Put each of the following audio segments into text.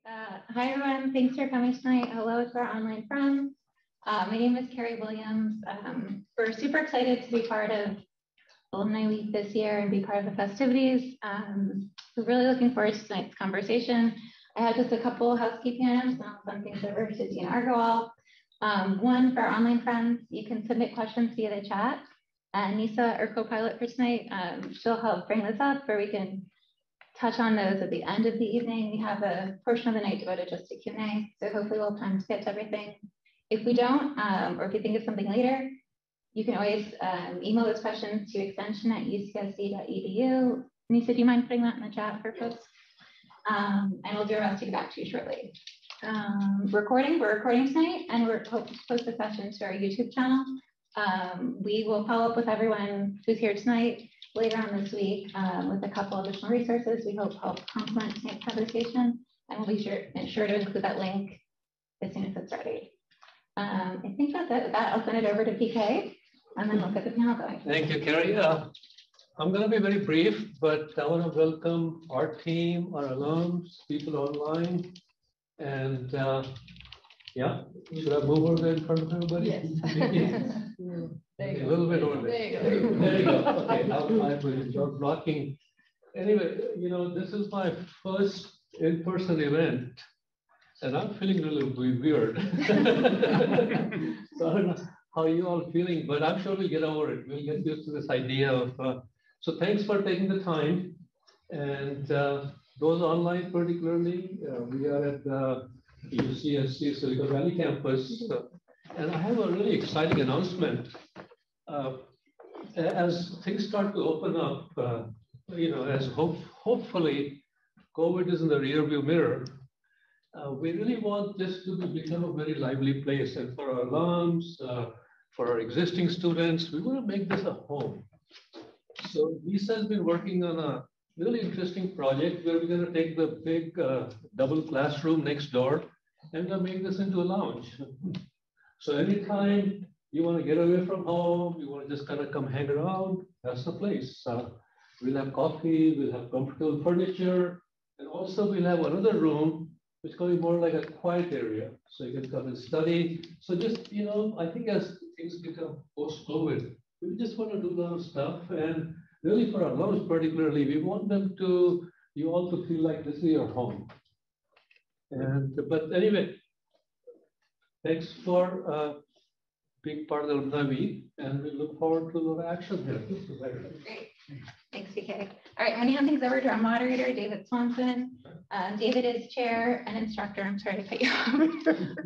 Hi, everyone. Thanks for coming tonight. Hello to our online friends. My name is Kerry Williams. We're super excited to be part of Alumni Week this year and be part of the festivities. We're really looking forward to tonight's conversation. I have just a couple housekeeping items, and I'll send things over to Dean Agarwal. One, for our online friends, you can submit questions via the chat. Nisa, our co-pilot for tonight, she'll help bring this up where we can touch on those at the end of the evening. We have a portion of the night devoted just to Q&A, so hopefully we'll have time to get to everything. If we don't, or if you think of something later, you can always email those questions to extension@ucsc.edu. Nisa, do you mind putting that in the chat for folks? And we'll do our best to get back to you shortly. We're recording tonight, and we're hoping to post the session to our YouTube channel. We will follow up with everyone who's here tonight later on this week with a couple additional resources we hope help complement tonight's conversation, and we'll be sure to include that link as soon as it's ready. I think that's it. With that, I'll send it over to PK, and then we'll get the panel going. Thank you, Kerry. I'm going to be very brief, but I want to welcome our team, our alums, people online, and yeah, should I move over there in front of everybody? Yes. A little bit over there. There you go. Okay, I will start blocking. Anyway, you know, this is my first in-person event, and I'm feeling a little weird. So I don't know how you all feeling, but I'm sure we'll get over it. We'll get used to this idea of, so thanks for taking the time. And those online particularly, we are at the UCSC Silicon Valley campus. And I have a really exciting announcement. As things start to open up, you know, as hopefully COVID is in the rearview mirror, we really want this to become a very lively place. And for our alums, for our existing students, we want to make this a home. So Lisa has been working on a really interesting project where we're going to take the big double classroom next door and make this into a lounge. So anytime you want to get away from home, you want to just kind of come hang around, that's the place. We'll have coffee, we'll have comfortable furniture, and also we'll have another room which is going to be more like a quiet area. So you can come and study. So just, you know, I think as things become post-COVID, we just want to do a lot of stuff. And really for our alums particularly, we want them to, you all to feel like this is your home. And, but anyway, thanks for being part of the Alumni Week, and we look forward to a lot of action here. Great. Thanks, PK. All right, I'm handing things over to our moderator, David Swanson. David is chair and instructor. I'm sorry to cut you off.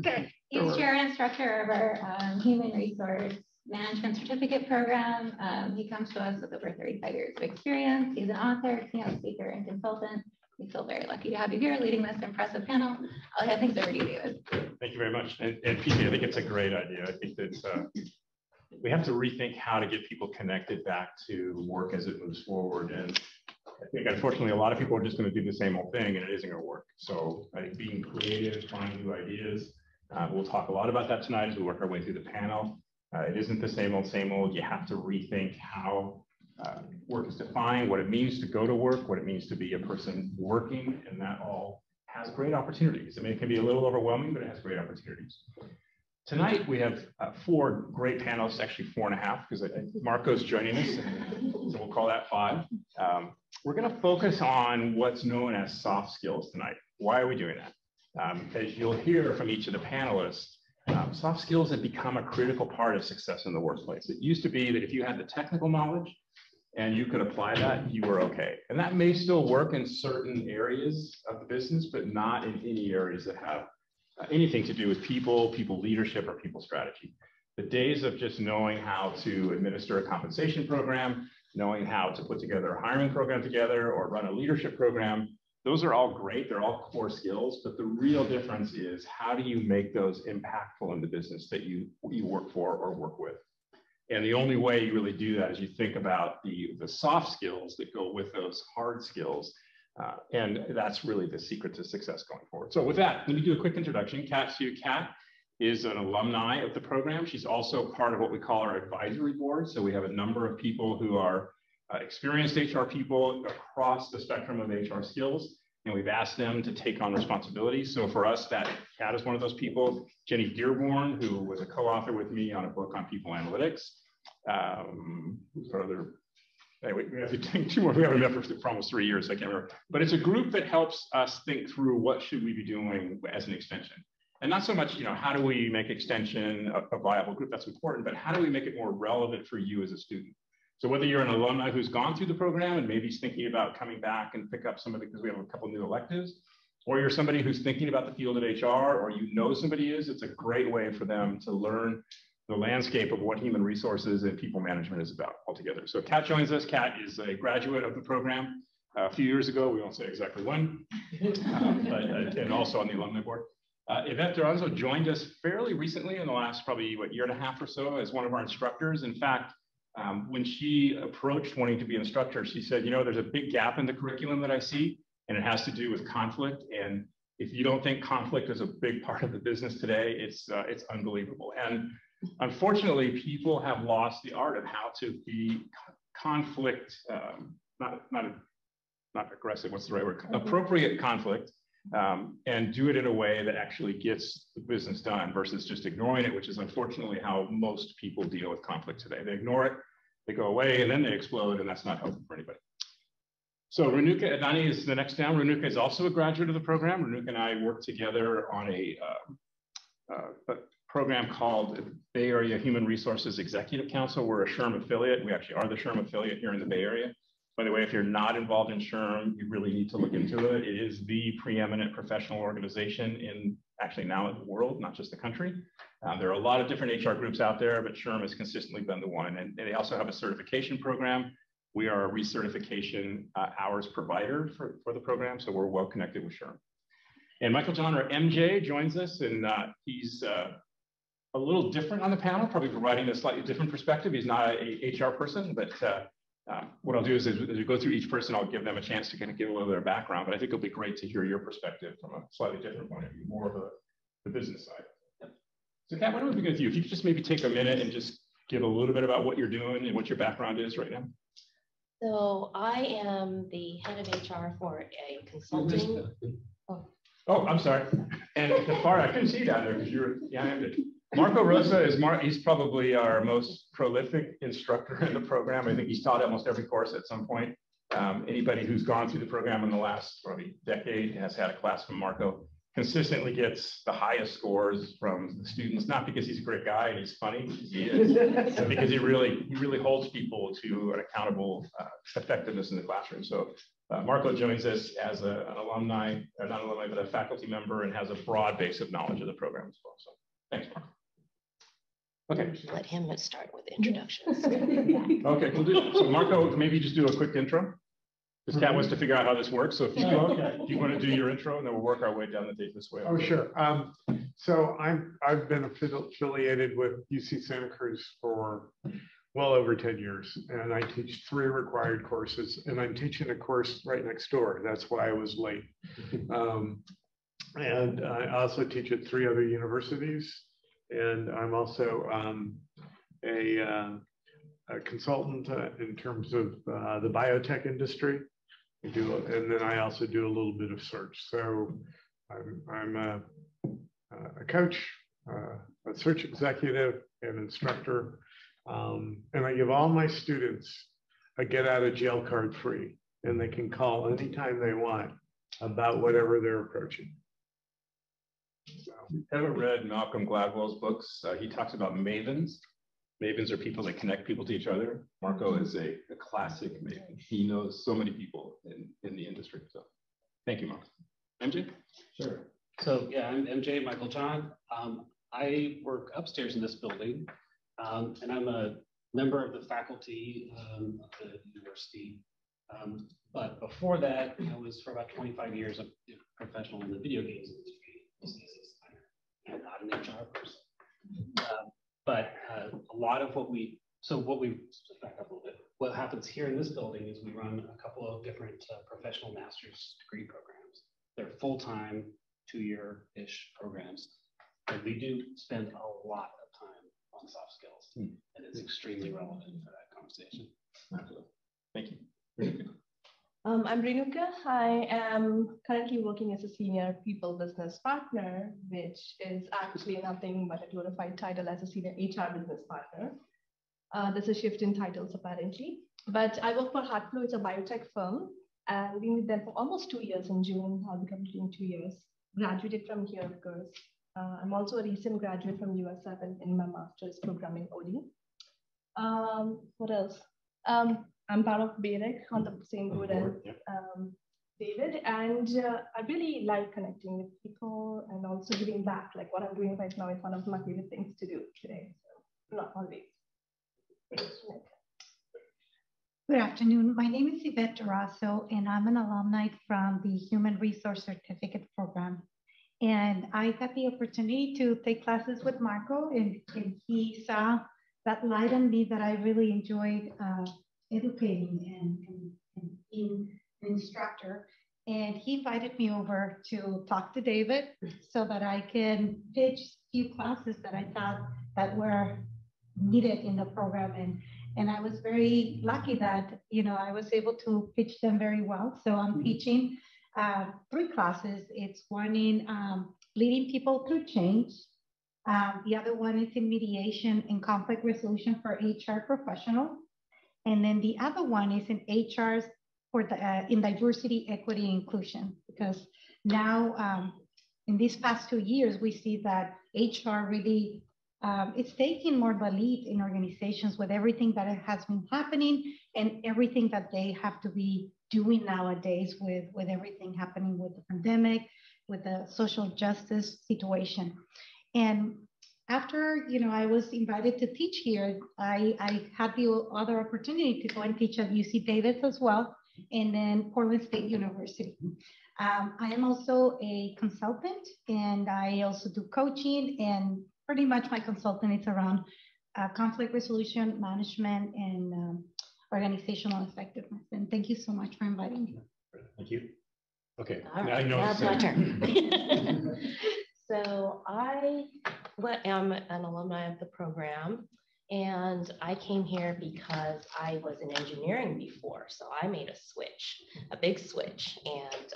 Okay. He's chair and instructor of our Human Resource Management Certificate Program. He comes to us with over 35 years of experience. He's an author, keynote speaker, and consultant. We feel very lucky to have you here leading this impressive panel. I'll hand things over to you, David. Thank you very much. And PK, I think it's a great idea. I think that we have to rethink how to get people connected back to work as it moves forward. And I think, unfortunately, a lot of people are just going to do the same old thing, and it isn't going to work. So I think being creative, trying new ideas. We'll talk a lot about that tonight as we work our way through the panel. It isn't the same old, same old. You have to rethink how work is defined, what it means to go to work, what it means to be a person working, and that all has great opportunities. I mean, it can be a little overwhelming, but it has great opportunities. Tonight, we have 4 great panelists, actually 4.5, because Marco's joining us, so we'll call that 5. We're going to focus on what's known as soft skills tonight. Why are we doing that? As you'll hear from each of the panelists, soft skills have become a critical part of success in the workplace. It used to be that if you had the technical knowledge and you could apply that, you were okay. And that may still work in certain areas of the business, but not in any areas that have anything to do with people leadership, or people strategy. The days of just knowing how to administer a compensation program, knowing how to put together a hiring program together, or run a leadership program, those are all great. They're all core skills, but the real difference is how do you make those impactful in the business that you work for or work with? And the only way you really do that is you think about the soft skills that go with those hard skills. And that's really the secret to success going forward. So with that, let me do a quick introduction. Hsueh is an alumni of the program. She's also part of what we call our advisory board. So we have a number of people who are experienced HR people across the spectrum of HR skills. and we've asked them to take on responsibilities. So for us, Kat is one of those people. Jenny Dearborn, who was a co-author with me on a book on people analytics. Who's our other? Anyway, we have to take 2 more. We haven't met for almost 3 years. I can't remember. But it's a group that helps us think through what should we be doing as an extension. And not so much, how do we make extension a viable group? That's important, but how do we make it more relevant for you as a student? So whether you're an alumni who's gone through the program and maybe is thinking about coming back and pick up some of it because we have a couple new electives, or you're somebody who's thinking about the field of HR, or somebody is, it's a great way for them to learn the landscape of what human resources and people management is about altogether. So Kat joins us. Kat is a graduate of the program a few years ago. We won't say exactly when, and also on the alumni board. Yvette Durazo joined us fairly recently in the last probably, year and a half or so as one of our instructors. In fact, when she approached wanting to be an instructor, she said, there's a big gap in the curriculum that I see, and it has to do with conflict. And if you don't think conflict is a big part of the business today, it's unbelievable. And unfortunately, people have lost the art of how to be conflict, not aggressive, what's the right word? Appropriate conflict, and do it in a way that actually gets the business done versus just ignoring it, which is unfortunately how most people deal with conflict today. They ignore it, they go away, and then they explode, and that's not helpful for anybody. So Renuka Adnani is the next down. Renuka is also a graduate of the program. Renuka and I worked together on a program called Bay Area Human Resources Executive Council. We're a SHRM affiliate. We actually are the SHRM affiliate here in the Bay Area. By the way, if you're not involved in SHRM, you really need to look into it. It is the preeminent professional organization in actually now in the world, not just the country. There are a lot of different HR groups out there, but SHRM has consistently been the one. And they also have a certification program. We are a recertification hours provider for the program, so we're well connected with SHRM. And Michael John, or MJ, joins us, and he's a little different on the panel, probably providing a slightly different perspective. He's not a HR person, but what I'll do is as we go through each person, I'll give them a chance to kind of give a little of their background, but I think it'll be great to hear your perspective from a slightly different point of view, more of the business side. Yep. So Kat, why don't we begin with you? If you could just maybe take a minute and just give a little bit about what you're doing and what your background is right now. So I am the head of HR for a consulting. Oh, I'm sorry. And the far, I couldn't see down there because you're, yeah, I am. Marco Rosa is he's probably our most prolific instructor in the program. I think he's taught almost every course at some point. Anybody who's gone through the program in the last probably decade has had a class from Marco. Consistently gets the highest scores from the students, not because he's a great guy and he's funny, he is, but because he really holds people to an accountable effectiveness in the classroom. So Marco joins us as an alumni, or not alumni, but a faculty member, and has a broad base of knowledge of the program as well. So thanks, Marco. Okay. Let him start with introductions. Okay, we'll do. So Marco, maybe just do a quick intro. Because Kat wants to figure out how this works. So if you want to do your intro, and then we'll work our way down the tape this way. Oh, sure. So I've been affiliated with UC Santa Cruz for well over 10 years, and I teach 3 required courses, and I'm teaching a course right next door. That's why I was late. And I also teach at 3 other universities, and I'm also a consultant in terms of the biotech industry. And then I also do a little bit of search. So I'm a coach, a search executive, and instructor. And I give all my students a get out of jail card free, and they can call anytime they want about whatever they're approaching. So, ever read Malcolm Gladwell's books? He talks about mavens. Mavens are people that connect people to each other. Marco is a classic maven. He knows so many people in the industry. So thank you, Marco. MJ? Sure. So yeah, I'm MJ, Michael John. I work upstairs in this building, and I'm a member of the faculty of the university. But before that, I was for about 25 years a professional in the video games industry. I'm not an HR person. But a lot of what just back up a little bit, what happens here in this building is we run a couple of different professional master's degree programs. They're full-time, 2-year-ish programs. And we do spend a lot of time on soft skills, and it's extremely relevant for that conversation. Absolutely. Thank you. I'm Renuka. I am currently working as a senior people business partner, which is actually nothing but a glorified title as a senior HR business partner. There's a shift in titles apparently, but I work for Heartflow. It's a biotech firm, and been with them for almost 2 years. In June, I'll be completing 2 years. Graduated from here, of course. I'm also a recent graduate from USF in my master's programming OD. What else? I'm part of BEREC on the same board as David, and I really like connecting with people and also giving back. Like what I'm doing right now is one of my favorite things to do today. So not always. Good afternoon. My name is Yvette Durazo, and I'm an alumni from the Human Resource Certificate Program. And I got the opportunity to take classes with Marco, and he saw that light in me that I really enjoyed educating and being an instructor. And he invited me over to talk to David so that I can pitch a few classes that I thought that were needed in the program. And I was very lucky that, I was able to pitch them very well. So I'm teaching 3 classes. It's one in leading people through change. The other one is in mediation and conflict resolution for HR professionals. And then the other one is in HR for in diversity, equity, inclusion. Because now in these past 2 years, we see that HR really it's taking more the lead in organizations with everything that has been happening and everything that they have to be doing nowadays with everything happening with the pandemic, with the social justice situation. And after, I was invited to teach here, I had the other opportunity to go and teach at UC Davis as well, and then Portland State University. I am also a consultant, and I also do coaching, and pretty much my consultant is around conflict resolution, management, and organizational effectiveness. And thank you so much for inviting me. Thank you. Okay, All now right, I know now it's it's my turn. So I am an alumni of the program, and I came here because I was in engineering before. So I made a switch, a big switch, and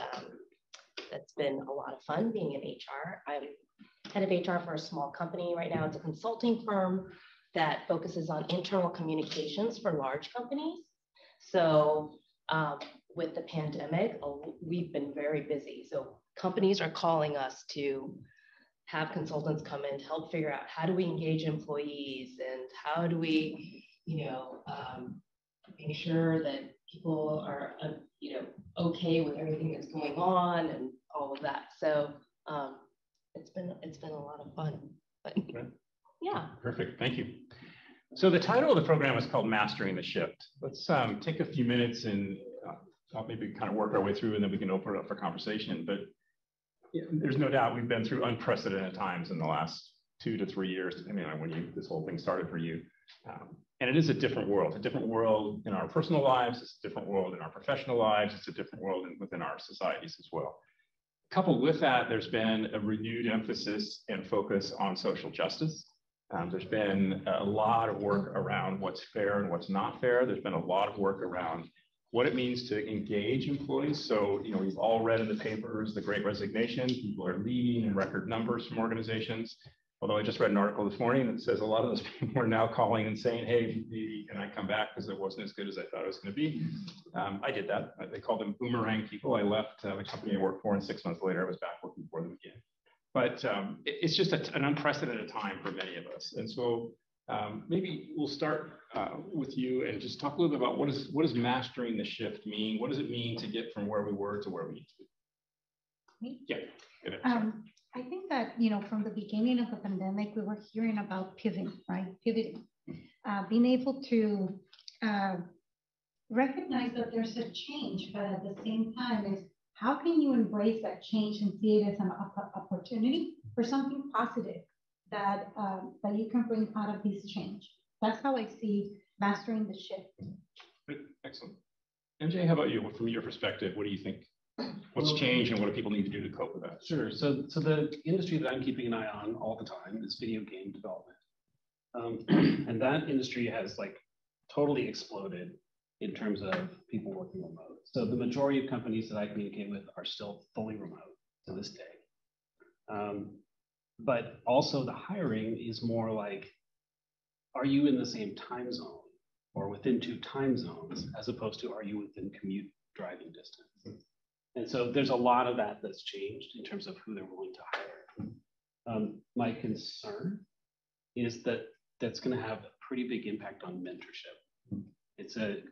that's been a lot of fun being in HR. I'm head of HR for a small company right now. It's a consulting firm that focuses on internal communications for large companies. So with the pandemic, we've been very busy. So companies are calling us to have consultants come in to help figure out how do we engage employees and how do we, make sure that people are, okay with everything that's going on and all of that. So it's been a lot of fun. But yeah. Perfect. Thank you. So the title of the program is called Mastering the Shift. Let's take a few minutes and I'll maybe kind of work our way through, and then we can open it up for conversation. But there's no doubt we've been through unprecedented times in the last 2 to 3 years, depending on when this whole thing started for you. And it is a different world in our personal lives. It's a different world in our professional lives. It's a different world within our societies as well. Coupled with that, there's been a renewed emphasis and focus on social justice. There's been a lot of work around what's fair and what's not fair. There's been a lot of work around what it means to engage employees. So, we've all read in the papers, the Great Resignation. People are leaving in record numbers from organizations. Although I just read an article this morning that says a lot of those people are now calling and saying, hey, can I come back because it wasn't as good as I thought it was going to be. I did that. They called them boomerang people. I left the company I worked for, and 6 months later, I was back working for them again. But it's just an unprecedented time for many of us. And so maybe we'll start with you and just talk a little bit about what does mastering the shift mean? What does it mean to get from where we were to where we need to be? Me? Yeah. I think that, from the beginning of the pandemic, we were hearing about pivoting, right? Pivoting, being able to recognize that there's a change, but at the same time is how can you embrace that change and see it as an opportunity for something positive that you can bring out of this change. That's how I see mastering the shift. Excellent. MJ, how about you? From your perspective, what do you think? What's changed and what do people need to do to cope with that? Sure. So the industry that I'm keeping an eye on all the time is video game development. And that industry has totally exploded in terms of people working remote. So the majority of companies that I communicate with are still fully remote to this day. But also the hiring is more like, are you in the same time zone or within 2 time zones, as opposed to are you within commute driving distance? And so there's a lot of that that's changed in terms of who they're willing to hire. My concern is that that's going to have a pretty big impact on mentorship. It's a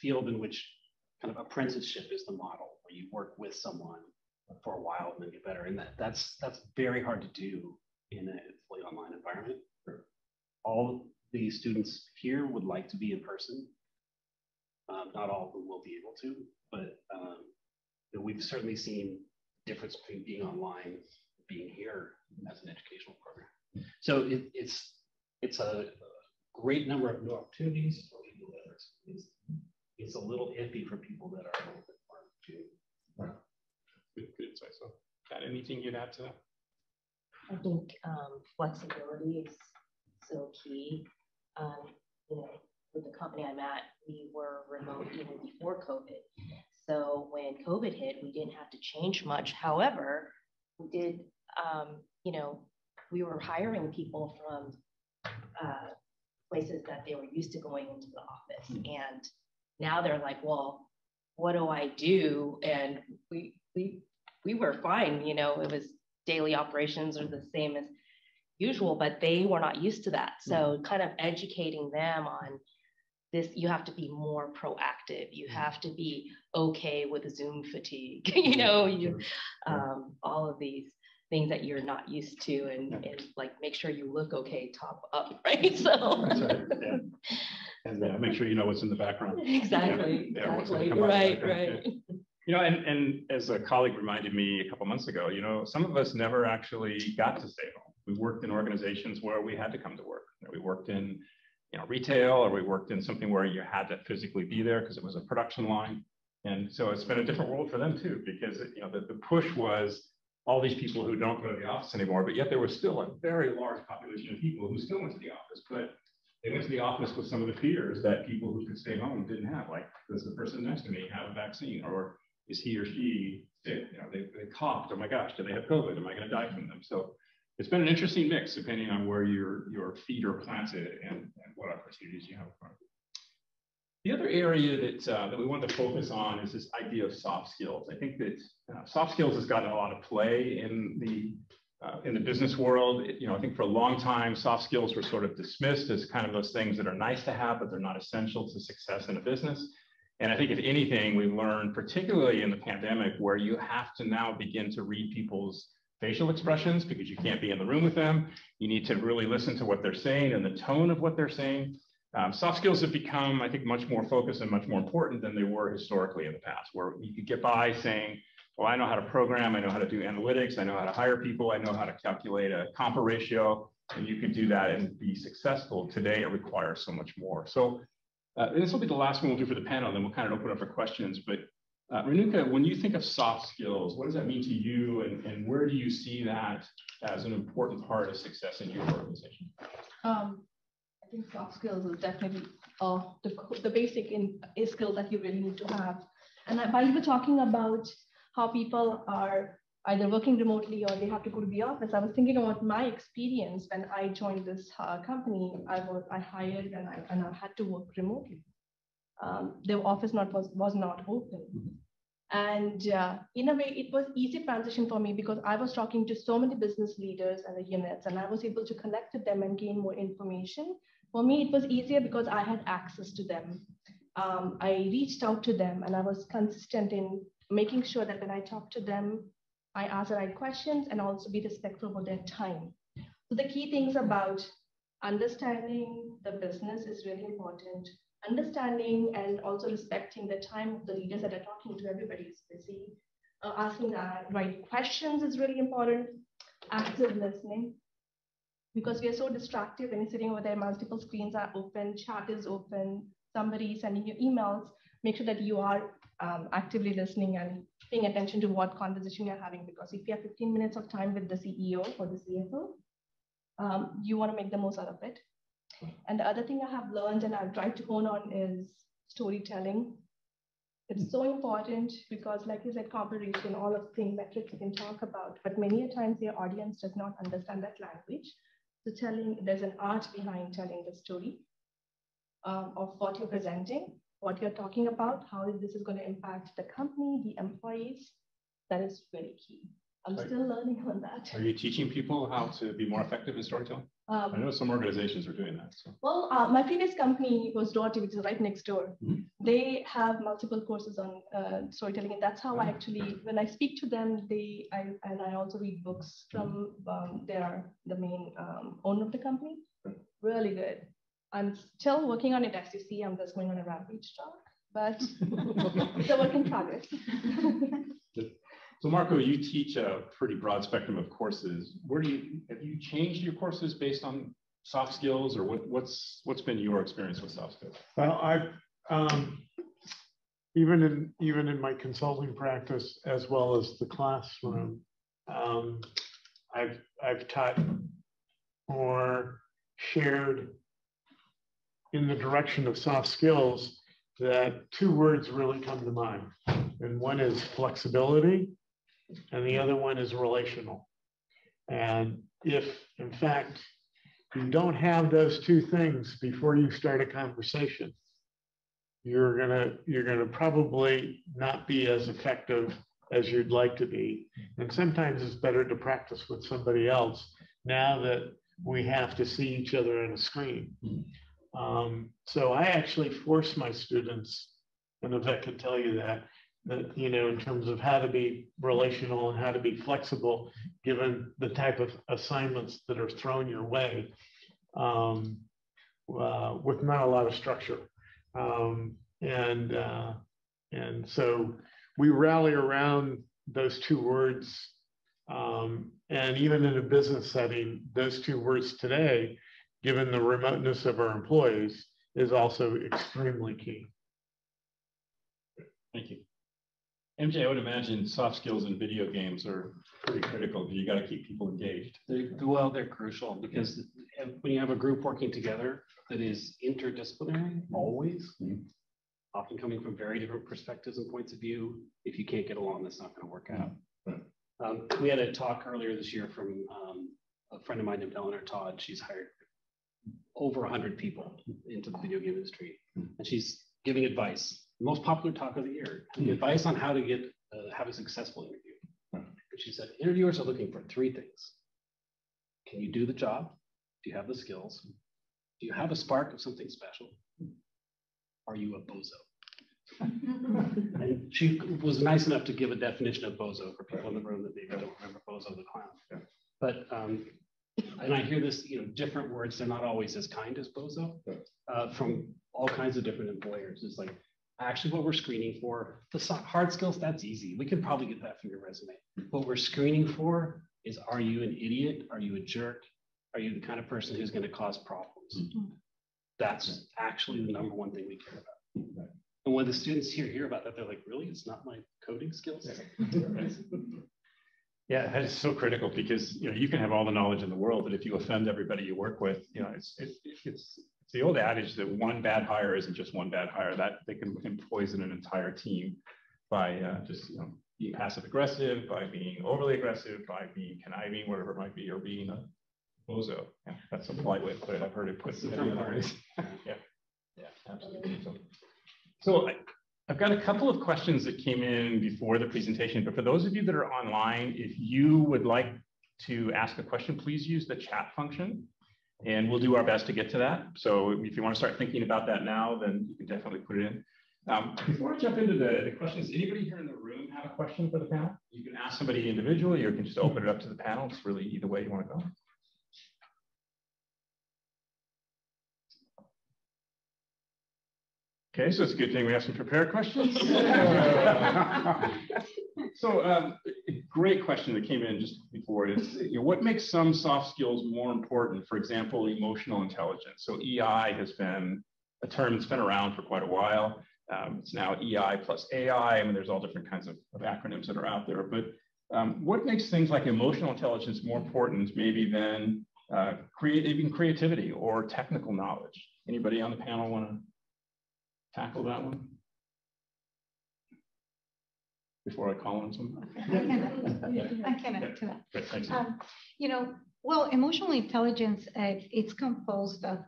field in which kind of apprenticeship is the model, where you work with someone for a while and then get better. And that's very hard to do in a fully online environment. All the students here would like to be in person. Not all of them will be able to, but we've certainly seen the difference between being online and being here as an educational program. So it's a great number of new opportunities for people that are, it's a little iffy for people that are a little bit more junior. Good insight. So, got anything you'd add to that? I think flexibility is so key. You know, with the company I'm at, we were remote even before COVID. So when COVID hit, we didn't have to change much. However, we did, you know, we were hiring people from places that they were used to going into the office. And now they're like, well, what do I do? And we were fine, you know, it was daily operations are the same as usual, but they were not used to that. So kind of educating them on this, you have to be more proactive. You have to be okay with Zoom fatigue, you know, all of these things that you're not used to, and like make sure you look okay top up, right? So that's right. Yeah. And make sure you know what's in the background. Exactly. Yeah. Exactly. Right. Yeah. You know, and as a colleague reminded me a couple months ago, you know, some of us never actually got to stay home. We worked in organizations where we had to come to work. We worked in, you know, retail, or we worked in something where you had to physically be there because it was a production line. And so it's been a different world for them too, because you know the push was all these people who don't go to the office anymore, but yet there was still a very large population of people who still went to the office, but they went to the office with some of the fears that people who could stay home didn't have, like, does the person next to me have a vaccine, or is he or she sick? You know, they coughed. Oh my gosh, do they have COVID? Am I going to die from them? So it's been an interesting mix depending on where your feet are planted and what opportunities you have in front of you. The other area that we want to focus on is this idea of soft skills. I think that soft skills has gotten a lot of play in the business world. You know, I think for a long time, soft skills were sort of dismissed as kind of those things that are nice to have, but they're not essential to success in a business. And I think if anything, we learned, particularly in the pandemic, where you have to now begin to read people's facial expressions because you can't be in the room with them. You need to really listen to what they're saying and the tone of what they're saying. Soft skills have become, I think, much more focused and much more important than they were historically in the past, where you could get by saying, well, I know how to program, I know how to do analytics, I know how to hire people, I know how to calculate a compa ratio, and you can do that and be successful. Today, it requires so much more. So this will be the last one we'll do for the panel, and then we'll kind of open up for questions. But Renuka, when you think of soft skills, what does that mean to you, and where do you see that as an important part of success in your organization? I think soft skills is definitely the basic skill that you really need to have. And while you were talking about how people are either working remotely or they have to go to the office, I was thinking about my experience when I joined this company. I hired and I had to work remotely. The office was not open. And in a way, it was easy transition for me because I was talking to so many business leaders and the units, and I was able to connect with them and gain more information. For me, it was easier because I had access to them. I reached out to them, and I was consistent in making sure that when I talked to them, I asked the right questions and also be respectful for their time. So the key things about understanding the business is really important. Understanding and also respecting the time of the leaders that are talking to. Everybody is busy. Asking the right questions is really important. Active listening, because we are so distracted when you're sitting over there, multiple screens are open, chat is open, somebody is sending you emails. Make sure that you are actively listening and paying attention to what conversation you're having, because if you have 15 minutes of time with the CEO or the CFO, you want to make the most out of it. And the other thing I have learned and I've tried to hone on is storytelling. It's so important because, like you said, comparison, all of the metrics you can talk about, but many a times your audience does not understand that language. So there's an art behind telling the story of what you're presenting, what you're talking about, how this is going to impact the company, the employees. That is very key. I'm still learning on that. Are you teaching people how to be more effective in storytelling? I know some organizations are doing that. So. Well, my previous company was Doherty, which is right next door. Mm-hmm. They have multiple courses on storytelling, and that's how I actually, when I speak to them, I also read books from the main owner of the company. Really good. I'm still working on it. As you see, I'm just going on a rampage talk, but it's a work in progress. So Marco, you teach a pretty broad spectrum of courses. Have you changed your courses based on soft skills, or what's been your experience with soft skills? Well, I've even in my consulting practice as well as the classroom, I've taught or shared in the direction of soft skills that two words really come to mind, and one is flexibility. And the other one is relational. And if, in fact, you don't have those two things before you start a conversation, you're gonna probably not be as effective as you'd like to be. And sometimes it's better to practice with somebody else now that we have to see each other on a screen. So I actually force my students, and Yvette can tell you that, in terms of how to be relational and how to be flexible, given the type of assignments that are thrown your way, with not a lot of structure. And so we rally around those two words. And even in a business setting, those two words today, given the remoteness of our employees, is also extremely key. Thank you. MJ, I would imagine soft skills in video games are pretty critical. You got to keep people engaged. They're crucial because when you have a group working together that is interdisciplinary, always, often coming from very different perspectives and points of view, if you can't get along, that's not going to work out. We had a talk earlier this year from a friend of mine named Eleanor Todd. She's hired over 100 people into the video game industry, and she's giving advice. Most popular talk of the year, advice on how to have a successful interview. And she said, interviewers are looking for three things. Can you do the job? Do you have the skills? Do you have a spark of something special? Are you a bozo? And she was nice enough to give a definition of bozo for people in the room that maybe don't remember Bozo the Clown. Yeah. But, and I hear this, different words, they're not always as kind as bozo from all kinds of different employers. It's like, actually, what we're screening for, the hard skills, that's easy. We can probably get that from your resume. What we're screening for is, are you an idiot? Are you a jerk? Are you the kind of person who's going to cause problems? That's actually the number one thing we care about. And when the students hear about that, they're like, really? It's not my coding skills? Yeah, it's so critical because you can have all the knowledge in the world, but if you offend everybody you work with, it's the old adage that one bad hire isn't just one bad hire. That they can poison an entire team by just being passive aggressive, by being overly aggressive, by being conniving, whatever it might be, or being a bozo. Yeah, that's a polite way to put it. I've heard it put in other ways. Yeah, absolutely. So I've got a couple of questions that came in before the presentation, but for those of you that are online, if you would like to ask a question, please use the chat function. And we'll do our best to get to that. So if you want to start thinking about that now, then you can definitely put it in. Before I jump into the questions, anybody here in the room have a question for the panel? You can ask somebody individually, or you can just open it up to the panel. It's really either way you want to go. Okay, so it's a good thing we have some prepared questions. So great question that came in just before is, what makes some soft skills more important? For example, emotional intelligence. So EI has been a term that's been around for quite a while. It's now EI plus AI. I mean, there's all different kinds of acronyms that are out there. But what makes things like emotional intelligence more important maybe than even creativity or technical knowledge. Anybody on the panel want to tackle that one? Before I call on someone? I can add to that. Great, thanks. You know, well, emotional intelligence, it's composed of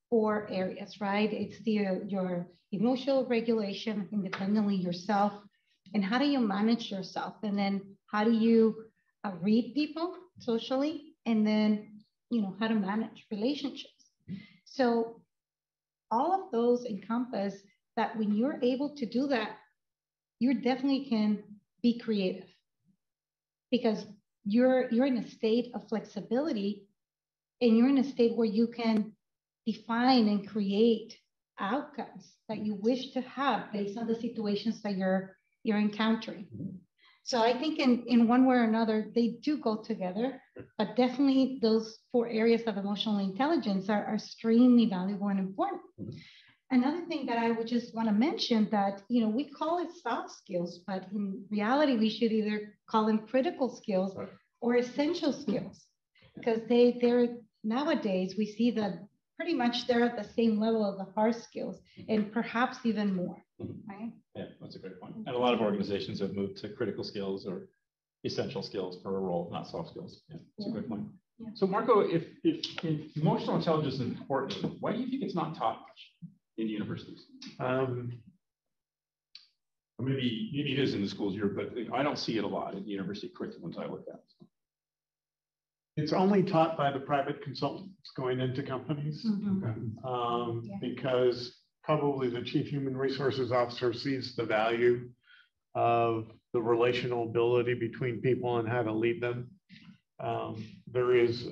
4 areas, right? It's your emotional regulation independently yourself, and how do you manage yourself? And then how do you read people socially? And then, you know, how to manage relationships. So all of those encompass that when you're able to do that, you definitely can be creative because you're in a state of flexibility, and you're in a state where you can define and create outcomes that you wish to have based on the situations that you're encountering. So I think in one way or another, they do go together, but definitely those 4 areas of emotional intelligence are extremely valuable and important. Another thing that I would just want to mention that, you know, we call it soft skills, but in reality, we should either call them critical skills or essential skills, because they're nowadays, we see that pretty much they're at the same level of the hard skills and perhaps even more, right? Yeah, that's a great point. And a lot of organizations have moved to critical skills or essential skills for a role, not soft skills. Yeah, that's a good point. Yeah. So Marco, if emotional intelligence is important, why do you think it's not taught much in universities? Maybe it is in the schools here, but I don't see it a lot in the university curriculums I look at. It's only taught by the private consultants going into companies, because probably the chief human resources officer sees the value of the relational ability between people and how to lead them. There is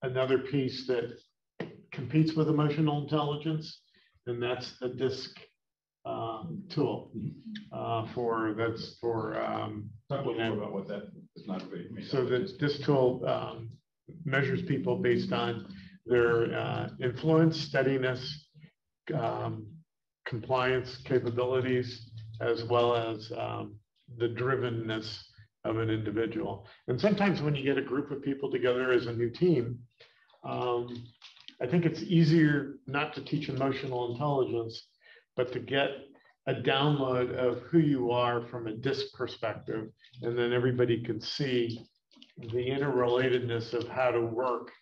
another piece that competes with emotional intelligence, and that's the DISC tool. Talk a little more about what that is. Not very. So this tool measures people based on their influence, steadiness, compliance capabilities, as well as the drivenness of an individual. And sometimes when you get a group of people together as a new team, I think it's easier not to teach emotional intelligence, but to get a download of who you are from a DISC perspective, and then everybody can see the interrelatedness of how to work.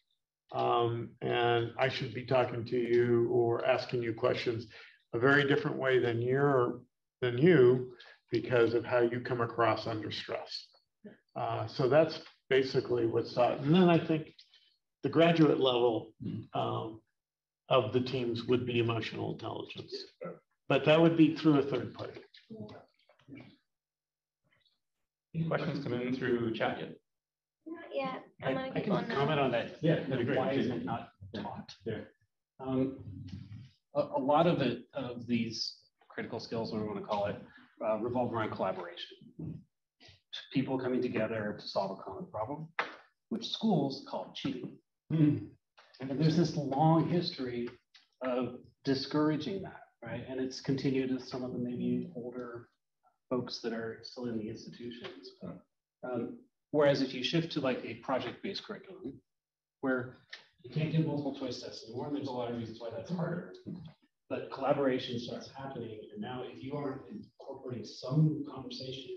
And I should be talking to you or asking you questions a very different way than you, because of how you come across under stress. So that's basically what's taught. And then I think the graduate level of the teams would be emotional intelligence. But that would be through a third party. Any questions coming in through chat yet? Not yet. I can comment on that. Yeah, that'd be great. Why is it not taught? Yeah. A lot of these critical skills, what we want to call it, revolve around collaboration. People coming together to solve a common problem, which schools call cheating. And there's this long history of discouraging that, right? And it's continued with some of the maybe older folks that are still in the institutions. Whereas if you shift to like a project-based curriculum, where you can't do multiple choice tests anymore, and there's a lot of reasons why that's harder, but collaboration starts happening. And now if you aren't incorporating some conversation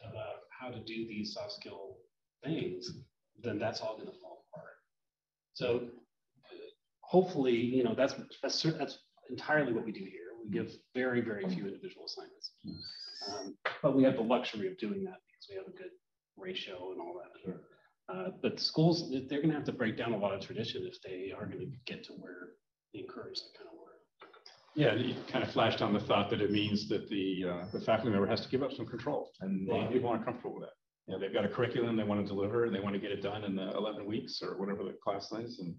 about how to do these soft skill things, then that's all going to fall apart. So hopefully, you know, that's entirely what we do here. We give very, very few individual assignments, but we have the luxury of doing that because we have a good ratio and all that. Sure. But schools, they're going to have to break down a lot of tradition if they are going to get to where they encourage that kind of work. Yeah, you kind of flashed on the thought that it means that the faculty member has to give up some control, and people aren't comfortable with that. You know, they've got a curriculum they want to deliver, and they want to get it done in the 11 weeks or whatever the class is, and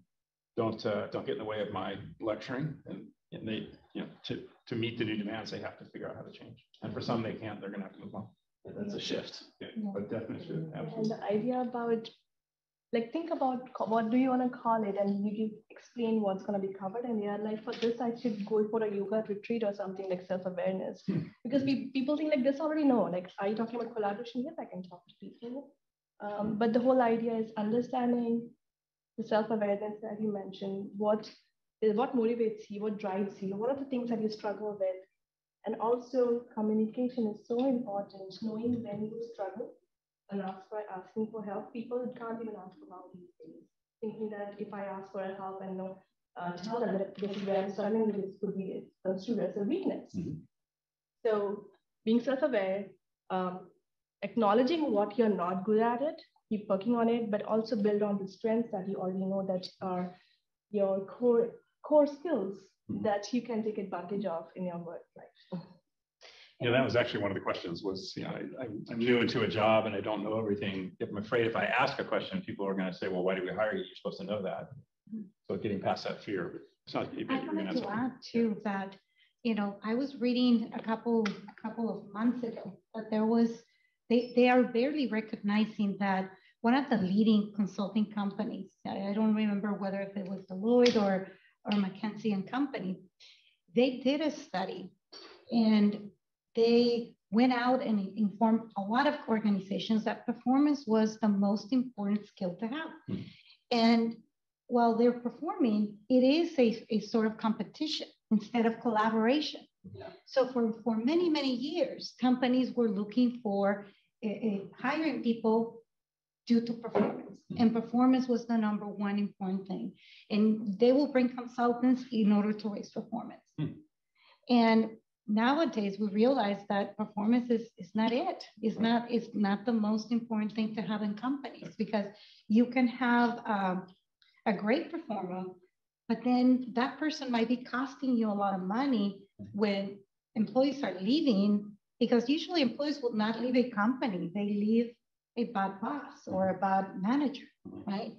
don't get in the way of my lecturing. And they, you know, to meet the new demands, they have to figure out how to change. And for some, they can't. They're going to have to move on. Yeah, that's a shift. Yeah, but definitely shift. Absolutely. And the idea about, like, think about what do you want to call it, and you explain what's going to be covered. And you're like, for this, I should go for a yoga retreat or something like self-awareness. Because people think like this already know. Like, are you talking about collaboration? Yes, I can talk to people. But the whole idea is understanding the self-awareness that you mentioned, what motivates you, what drives you, what are the things that you struggle with? And also communication is so important, knowing when you struggle and asking for help. People can't even ask for help these days, thinking that if I ask for help and tell them that this is where I'm struggling, this could be construed as a weakness. So being self-aware, acknowledging what you're not good at it, keep working on it, but also build on the strengths that you already know that are your core skills that you can take advantage of in your work life. That was actually one of the questions was, I'm new into a job and I don't know everything. I'm afraid if I ask a question, people are going to say, well, why did we hire you? You're supposed to know that. So getting past that fear. It's not, I wanted to add too that, I was reading a couple of months ago that there was, they are barely recognizing that one of the leading consulting companies, I don't remember whether if it was Deloitte or McKinsey and Company, they did a study and they went out and informed a lot of organizations that performance was the most important skill to have. And while they're performing, it is a sort of competition instead of collaboration. So for many, many years, companies were looking for hiring people due to performance. And performance was the number one important thing. And they will bring consultants in order to raise performance. And nowadays, we realize that performance is not it. It's not the most important thing to have in companies, because you can have a great performer, but then that person might be costing you a lot of money when employees are leaving, because usually employees will not leave a company. They leave a bad boss or a bad manager, right?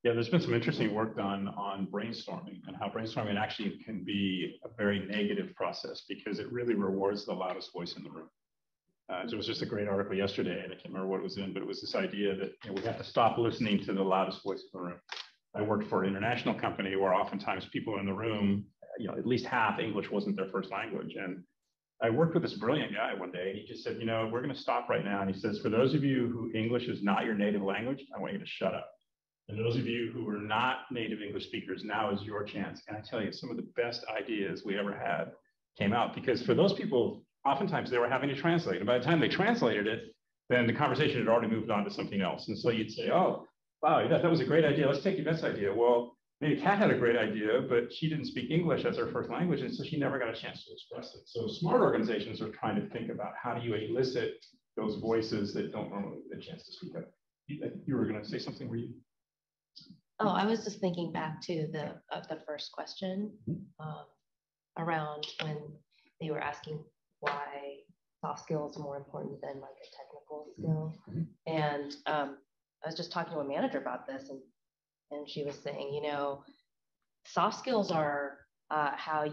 Yeah, there's been some interesting work done on brainstorming and how brainstorming actually can be a very negative process because it really rewards the loudest voice in the room. There was just a great article yesterday, and I can't remember what it was in, but it was this idea that we have to stop listening to the loudest voice in the room. I worked for an international company where oftentimes people in the room, at least half English wasn't their first language. And I worked with this brilliant guy one day, and he just said, we're going to stop right now. And he says, for those of you who English is not your native language, I want you to shut up. And those of you who are not native English speakers, now is your chance. And I tell you, some of the best ideas we ever had came out, because for those people, oftentimes they were having to translate. And by the time they translated it, then the conversation had already moved on to something else. And so you'd say, oh, wow, Yvette, that was a great idea. Let's take Yvette's idea. Well, maybe Kat had a great idea, but she didn't speak English as her first language, and so she never got a chance to express it. So smart organizations are trying to think about how do you elicit those voices that don't normally get a chance to speak up. You were going to say something, were you? Oh, I was just thinking back to the first question around when they were asking why soft skills are more important than like a technical skill. And I was just talking to a manager about this, and she was saying, soft skills are how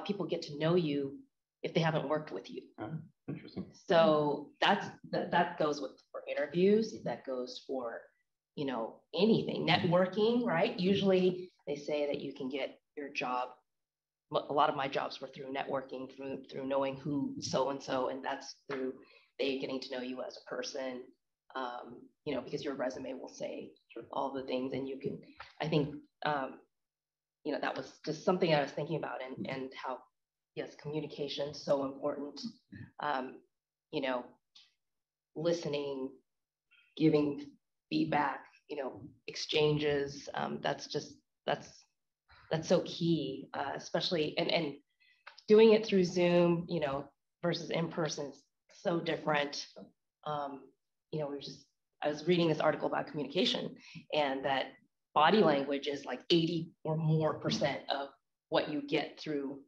people get to know you if they haven't worked with you. Interesting. So that goes for interviews, that goes for anything, networking, right? Usually they say that you can get your job. A lot of my jobs were through networking, through knowing who so-and-so, and that's through they getting to know you as a person, because your resume will say all the things, and you can, I think, that was just something I was thinking about, and how, yes, communication is so important. Listening, giving feedback, exchanges, that's so key, especially, and doing it through Zoom, versus in person is so different. I was reading this article about communication, and that body language is like 80% or more of what you get through,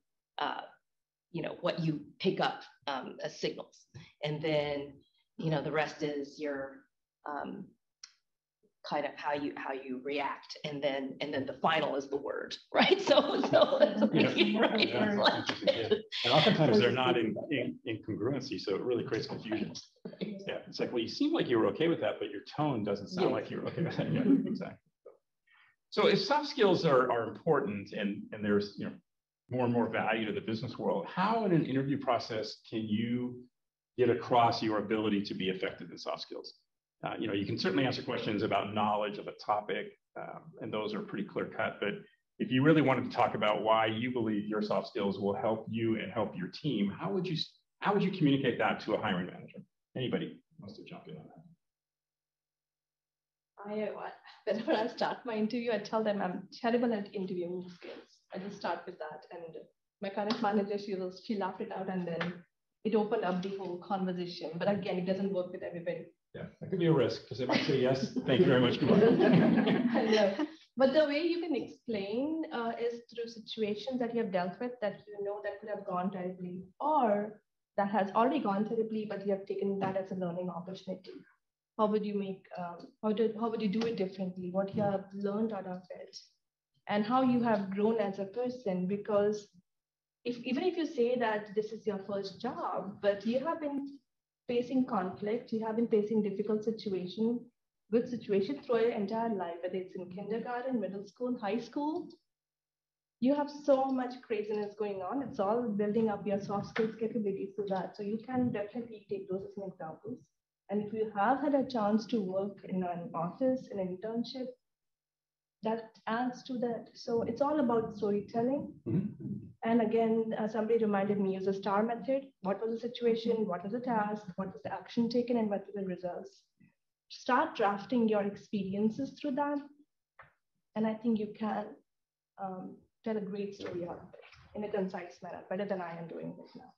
what you pick up as signals. And then, the rest is your kind of how you react, and then the final is the word, right? So right? And oftentimes they're not in congruency, so it really creates confusion. Yeah, it's like, well, you seem like you were okay with that, but your tone doesn't sound like you were okay with that. Yeah, exactly. So if soft skills are important, and there's more and more value to the business world, how in an interview process can you get across your ability to be effective in soft skills? You can certainly answer questions about knowledge of a topic, and those are pretty clear cut. But if you really wanted to talk about why you believe your soft skills will help you and help your team, how would you communicate that to a hiring manager? Anybody wants to jump in on that? Whenever I start my interview, I tell them I'm terrible at interviewing skills. I just start with that. And my current manager, she laughed it out, and then it opened up the whole conversation. But again, it doesn't work with everybody. Yeah, that could be a risk because they might say yes. Thank you very much. Goodbye. I know. But the way you can explain is through situations that you have dealt with that you know that could have gone terribly, or that has already gone terribly, but you have taken that as a learning opportunity. How would you make? How would you do it differently? What you have learned out of it, and how you have grown as a person? Because even if you say that this is your first job, but you have been facing conflict, you have been facing difficult situation, good situation throughout your entire life, whether it's in kindergarten, middle school, high school, you have so much craziness going on. It's all building up your soft skills capabilities to that. So you can definitely take those as an examples. And if you have had a chance to work in an office, in an internship, that adds to that. So it's all about storytelling. Mm-hmm. And again, somebody reminded me, use the STAR method. What was the situation? What was the task? What was the action taken? And what were the results? Start drafting your experiences through that. And I think you can tell a great story out of it in a concise manner, better than I am doing it now.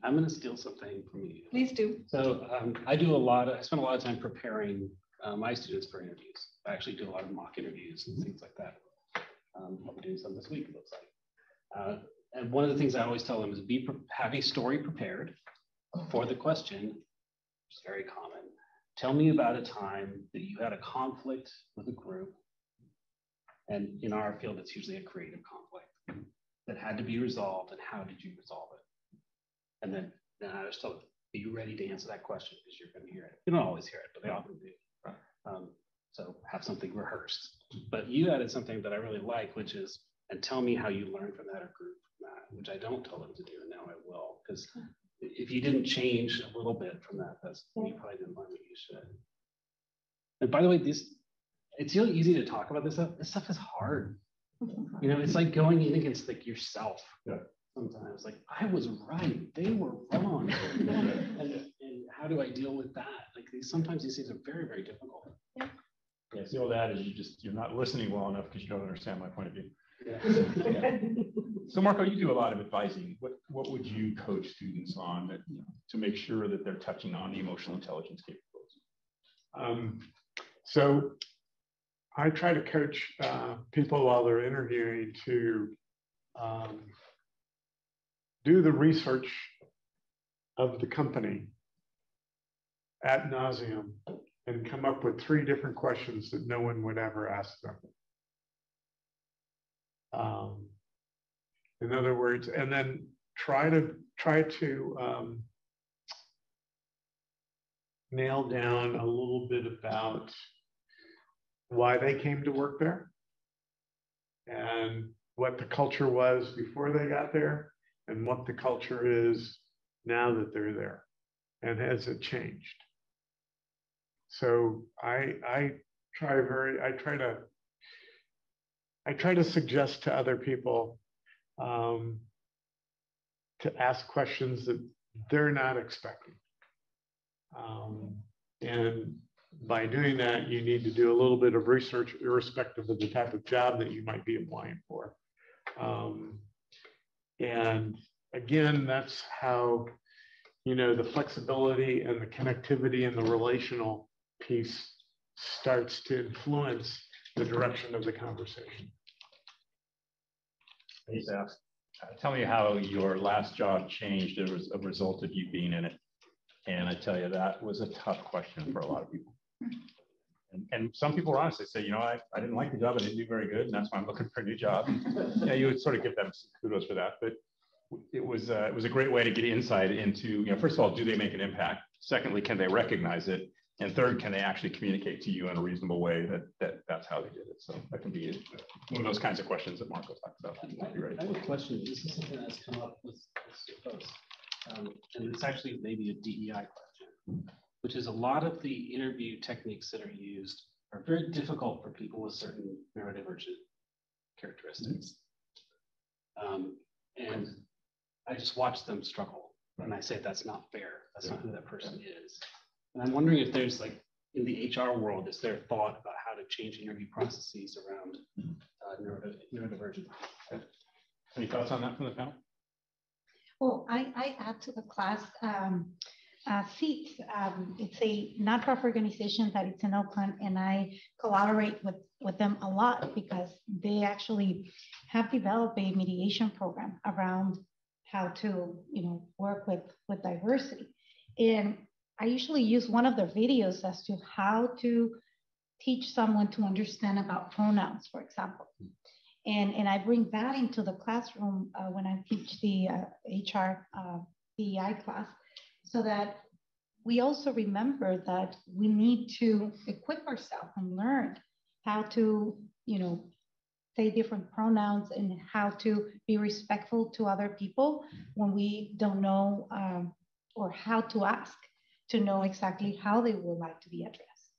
I'm going to steal something from you. Please do. So I spend a lot of time preparing my students for interviews. I actually do a lot of mock interviews and things like that. I'll be doing some this week, it looks like. And one of the things I always tell them is have a story prepared for the question, which is very common. Tell me about a time that you had a conflict with a group. And in our field, it's usually a creative conflict that had to be resolved, and how did you resolve it? And then I just tell them, are you ready to answer that question? Because you're going to hear it. You don't always hear it, but they often do. So have something rehearsed. But you added something that I really like, which is, and tell me how you learned from that or grew from that, which I don't tell them to do, and now I will. Because if you didn't change a little bit from that, you probably didn't learn what you should. And by the way, it's really easy to talk about this stuff. This stuff is hard. It's like going in against yourself. Yeah. Sometimes, I was right, they were wrong. and how do I deal with that? Sometimes these things are very, very difficult. Yeah, it's the old adage, you're not listening well enough because you don't understand my point of view. Yeah. So Marco, you do a lot of advising. What would you coach students on to make sure that they're touching on the emotional intelligence capabilities? So I try to coach people while they're interviewing to do the research of the company ad nauseum and come up with 3 different questions that no one would ever ask them. In other words, and then try to nail down a little bit about why they came to work there and what the culture was before they got there and what the culture is now that they're there, and has it changed? So I try to suggest to other people to ask questions that they're not expecting. And by doing that, you need to do a little bit of research irrespective of the type of job that you might be applying for. And again, that's how, the flexibility and the connectivity and the relational piece starts to influence the direction of the conversation. I used to ask, tell me how your last job changed as a result of you being in it. And I tell you, that was a tough question for a lot of people. And some people honestly say, I didn't like the job, I didn't do very good, and that's why I'm looking for a new job. You would sort of give them some kudos for that. But it was a great way to get insight into, first of all, do they make an impact? Secondly, can they recognize it? And third, can they actually communicate to you in a reasonable way that's how they did it? So that can be one of those kinds of questions that Marco talked about. I have a question. This is something that's come up with folks. And it's actually maybe a DEI question, which is a lot of the interview techniques that are used are very difficult for people with certain neurodivergent characteristics. And I just watch them struggle. And I say, that's not fair. That's not who that person is. And I'm wondering if there's like, in the HR world, is there thought about how to change interview processes around neurodivergent? Any thoughts on that from the panel? Well, I add to the class SEAT. It's a nonprofit organization that it's in Oakland, and I collaborate with them a lot because they actually have developed a mediation program around how to, work with diversity. And I usually use one of their videos as to how to teach someone to understand about pronouns, for example. And I bring that into the classroom when I teach the HR DEI class, so that we also remember that we need to equip ourselves and learn how to, say different pronouns and how to be respectful to other people when we don't know or how to ask to know exactly how they would like to be addressed.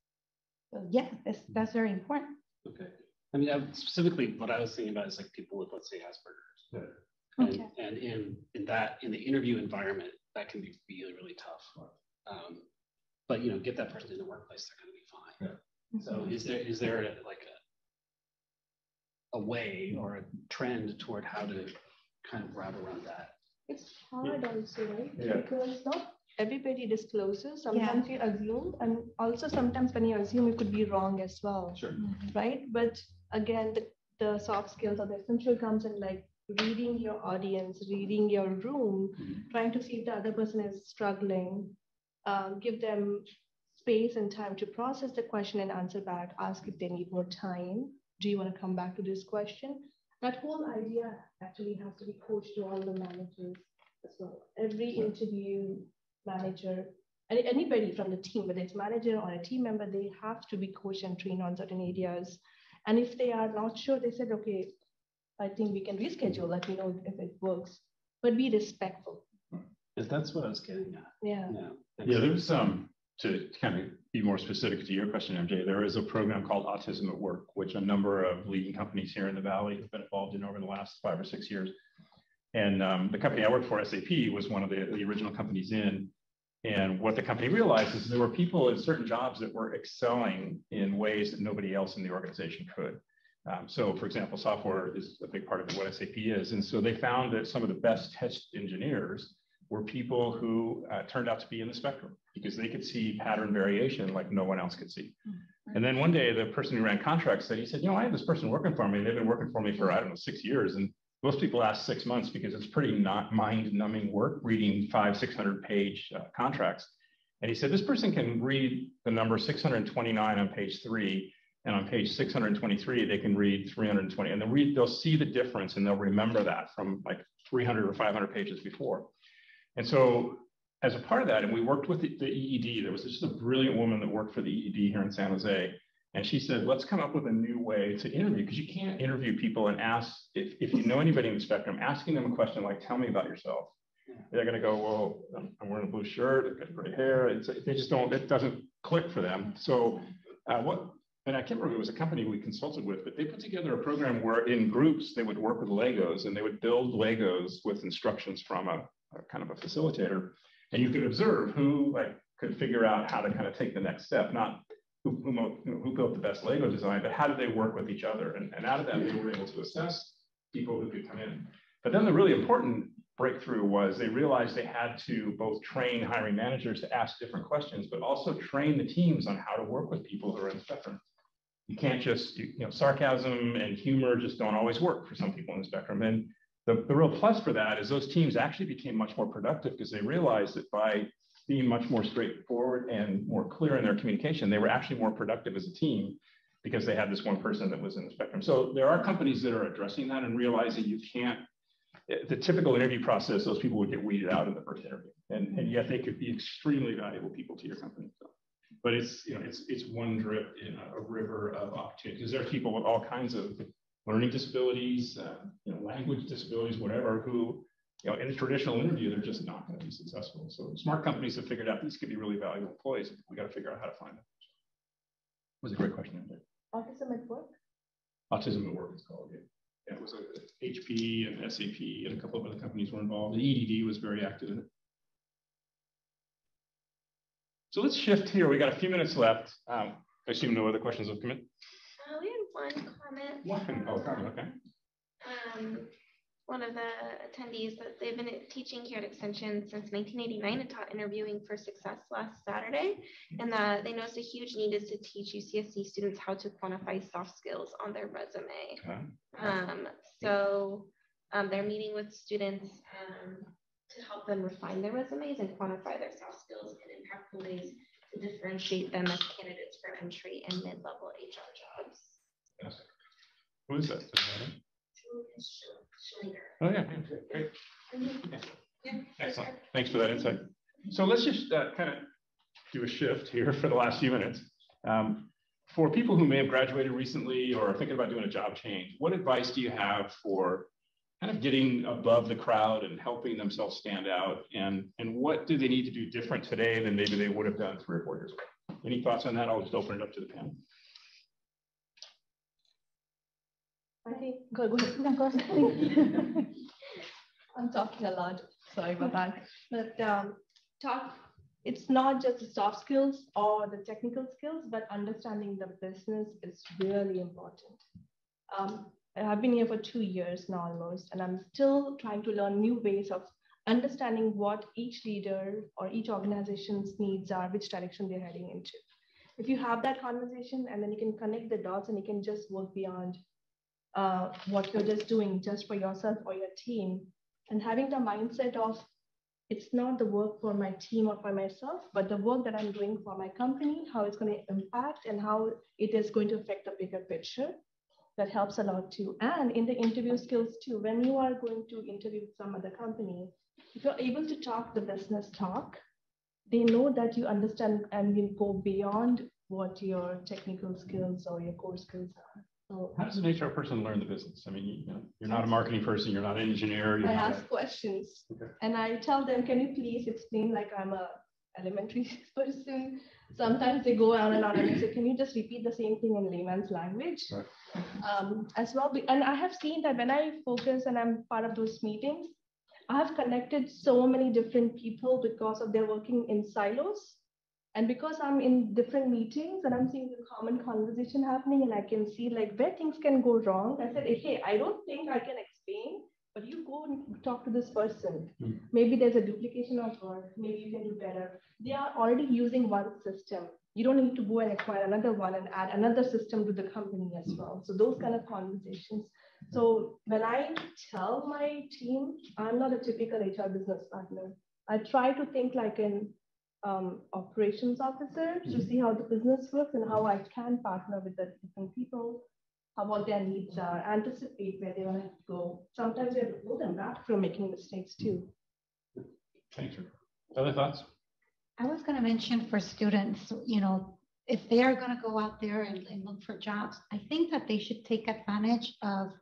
So yeah, that's very important. Okay. I mean, specifically what I was thinking about is like people with, let's say, Asperger's. Yeah. Okay. And in the interview environment, that can be really, really tough. But get that person in the workplace, they're going to be fine. Yeah. So is there a way or a trend toward how to kind of wrap around that? It's hard also, right? Yeah. Because not everybody discloses. Sometimes you assume, and also sometimes when you assume, it could be wrong as well. Sure. Right? But again, the soft skills or the essential comes in like reading your audience, reading your room, trying to see if the other person is struggling, give them space and time to process the question and answer back, ask if they need more time. Do you want to come back to this question? That whole idea actually has to be coached to all the managers as well. Every interview manager, and anybody from the team, whether it's manager or a team member, they have to be coached and trained on certain areas. And if they are not sure, they said, okay, I think we can reschedule, let me know if it works, but be respectful. That's what I was getting at. Yeah. There's to kind of be more specific to your question, MJ, there is a program called Autism at Work, which a number of leading companies here in the Valley have been involved in over the last 5 or 6 years. And the company I worked for, SAP, was one of the original companies in. And what the company realized is there were people in certain jobs that were excelling in ways that nobody else in the organization could. So for example, software is a big part of what SAP is. And so they found that some of the best test engineers were people who turned out to be in the spectrum because they could see pattern variation like no one else could see. And then one day, the person who ran contracts said, I have this person working for me. They've been working for me for, 6 years. And most people ask 6 months because it's pretty not mind-numbing work reading 500-600 page contracts. And he said, this person can read the number 629 on page 3, and on page 623, they can read 320. And they'll see the difference and they'll remember that from like 300 or 500 pages before. And so as a part of that, and we worked with the EED, there was just a brilliant woman that worked for the EED here in San Jose. And she said, let's come up with a new way to interview, because you can't interview people and ask, if you know anybody in the spectrum, asking them a question like, tell me about yourself. They're going to go, well, I'm wearing a blue shirt, I've got gray hair. It doesn't click for them. So and I can't remember, it was a company we consulted with, but they put together a program where in groups, they would work with Legos and they would build Legos with instructions from a kind of a facilitator. And you could observe who could figure out how to kind of take the next step, not who built the best Lego design, but how did they work with each other? And out of that, they were able to assess people who could come in. But then the really important breakthrough was they realized they had to both train hiring managers to ask different questions, but also train the teams on how to work with people who are in the spectrum. You can't just, sarcasm and humor just don't always work for some people in the spectrum. And the real plus for that is those teams actually became much more productive because they realized that by being much more straightforward and more clear in their communication, they were actually more productive as a team because they had this one person that was in the spectrum. So there are companies that are addressing that and realizing you can't, the typical interview process, those people would get weeded out in the first interview. And yet they could be extremely valuable people to your company. So, but it's one drip in a river of opportunity, because there are people with all kinds of learning disabilities, language disabilities, whatever, who you know, in a traditional interview, they're just not going to be successful. So smart companies have figured out these could be really valuable employees. We got to figure out how to find them. It was a great question. Autism at work? Autism at work is called, yeah. Yeah, it was HP and SAP and a couple of other companies were involved. The EDD was very active in it. So let's shift here. We got a few minutes left. I assume no other questions have come in? We had one comment. Okay. One of the attendees that they've been teaching here at Extension since 1989 and taught interviewing for success last Saturday, and that they noticed a huge need is to teach UCSC students how to quantify soft skills on their resume. So they're meeting with students to help them refine their resumes and quantify their soft skills in impactful ways to differentiate them as candidates for entry and mid-level HR jobs. Yes. Who is that? Oh yeah, great. Yeah. Excellent. Thanks for that insight. So let's just kind of do a shift here for the last few minutes. For people who may have graduated recently or are thinking about doing a job change, what advice do you have for kind of getting above the crowd and helping themselves stand out? And what do they need to do different today than maybe they would have done 3 or 4 years ago? Any thoughts on that? I'll just open it up to the panel. I think, go ahead. I'm talking a lot, sorry about that. But it's not just the soft skills or the technical skills, but understanding the business is really important. I've been here for 2 years now almost, and I'm still trying to learn new ways of understanding what each leader or each organization's needs are, which direction they're heading into. If you have that conversation and then you can connect the dots and you can just work beyond what you're just doing just for yourself or your team, and having the mindset of it's not the work for my team or for myself, but the work that I'm doing for my company, how it's going to impact and how it is going to affect the bigger picture. That helps a lot too. And in the interview skills too, when you are going to interview some other company, if you're able to talk the business talk, they know that you understand and you go beyond what your technical skills or your core skills are. So, how does an HR person learn the business? I mean, you're not a marketing person, you're not an engineer. I ask questions, and I tell them, can you please explain like I'm a elementary person? Sometimes they go on and on and I say, can you just repeat the same thing in layman's language? Right. As well. And I have seen that when I focus and I'm part of those meetings, I have connected so many different people because of their working in silos. And because I'm in different meetings and I'm seeing the common conversation happening and I can see like where things can go wrong, I said, hey, I don't think I can explain, but you go and talk to this person. Maybe there's a duplication of work. Maybe you can do better. They are already using one system. You don't need to go and acquire another one and add another system to the company as well. So those kind of conversations. So when I tell my team, I'm not a typical HR business partner. I try to think like an operations officer to see how the business works and how I can partner with the different people, what their needs are, anticipate where they want to go. Sometimes we have to pull them back from making mistakes too. Thank you. Other thoughts? I was going to mention for students, if they are going to go out there and look for jobs, I think that they should take advantage of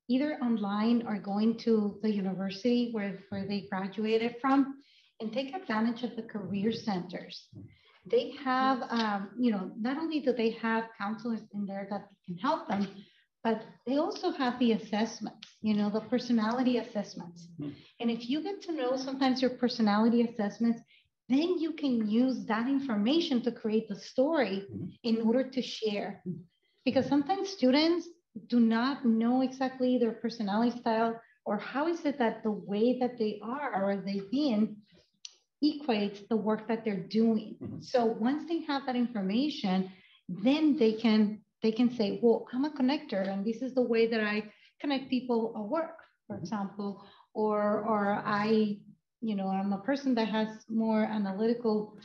either online or going to the university where they graduated from and take advantage of the career centers. They have, not only do they have counselors in there that can help them, but they also have the assessments, the personality assessments. And if you get to know sometimes your personality assessments, then you can use that information to create the story in order to share. Because sometimes students do not know exactly their personality style or how is it that the way that they are or they've been equates the work that they're doing. So once they have that information, then they can say, well, I'm a connector and this is the way that I connect people at work, for example, or I'm a person that has more analytical,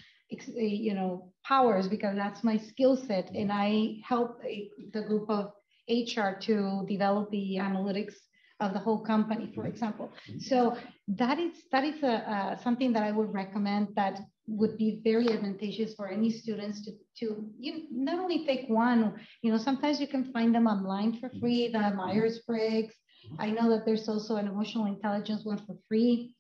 powers because that's my skill set. And I help the group of HR to develop the analytics of the whole company, for example. So that is something that I would recommend that would be very advantageous for any students to not only take one, sometimes you can find them online for free, the Myers-Briggs, I know that there's also an emotional intelligence one for free.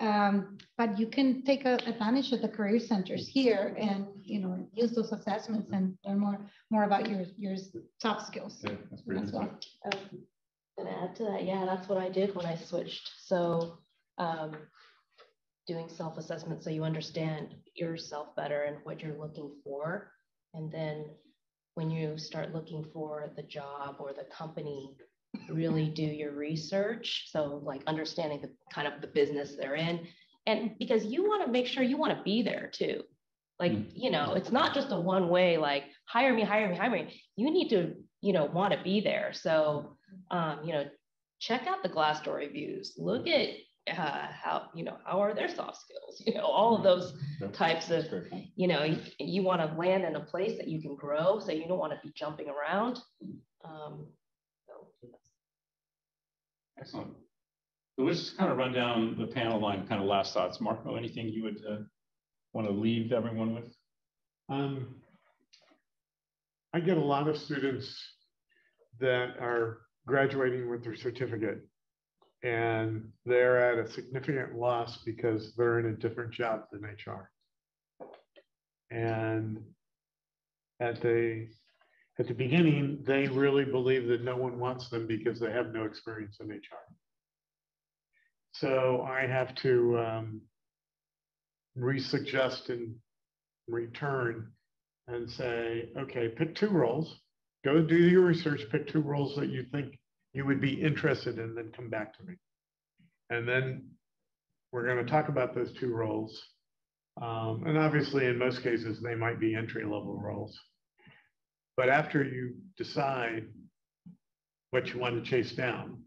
But you can take advantage of the career centers here and use those assessments and learn more about your soft skills. Yeah, that's pretty as well. And add to that, yeah, that's what I did when I switched. So doing self-assessment so you understand yourself better and what you're looking for. And then when you start looking for the job or the company, really do your research. So like understanding the kind of the business they're in. And because you want to make sure you want to be there too. Like, it's not just a one way, like hire me. You need to, want to be there. So, check out the Glassdoor reviews, look at how are their soft skills, all of those types of, you want to land in a place that you can grow. So you don't want to be jumping around. Excellent. So let's just kind of run down the panel line, kind of last thoughts. Marco, anything you would want to leave everyone with? I get a lot of students that are graduating with their certificate and they're at a significant loss because they're in a different job than HR. And at the beginning, they really believe that no one wants them because they have no experience in HR. So I have to re-suggest in return and say, okay, pick 2 roles, go do your research, pick 2 roles that you think you would be interested in, then come back to me. And then we're going to talk about those 2 roles. And obviously, in most cases, they might be entry-level roles. But after you decide what you want to chase down,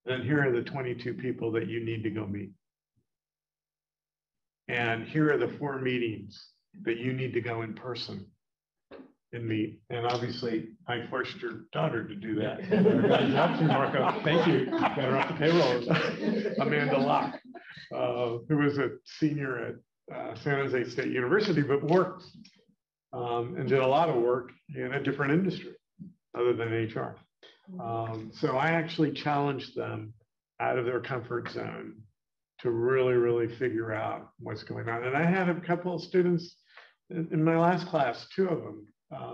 then here are the 22 people that you need to go meet. And here are the 4 meetings that you need to go in person and meet. And obviously, I forced your daughter to do that. Marco. Thank you. Got her off the payroll. Amanda Locke, who was a senior at San Jose State University, but worked and did a lot of work in a different industry other than HR. So I actually challenged them out of their comfort zone to really, really figure out what's going on. And I had a couple of students in my last class, 2 of them,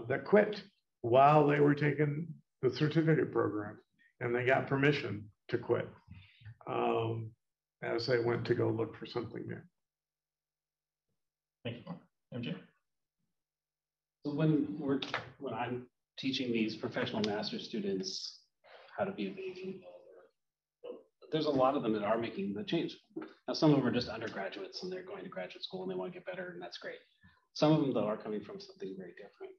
that quit while they were taking the certificate program, and they got permission to quit as they went to go look for something new. Thank you, MJ. So when I'm teaching these professional master students how to be a VP, there's a lot of them that are making the change. Now, some of them are just undergraduates and they're going to graduate school and they want to get better, and that's great. Some of them, though, are coming from something very different.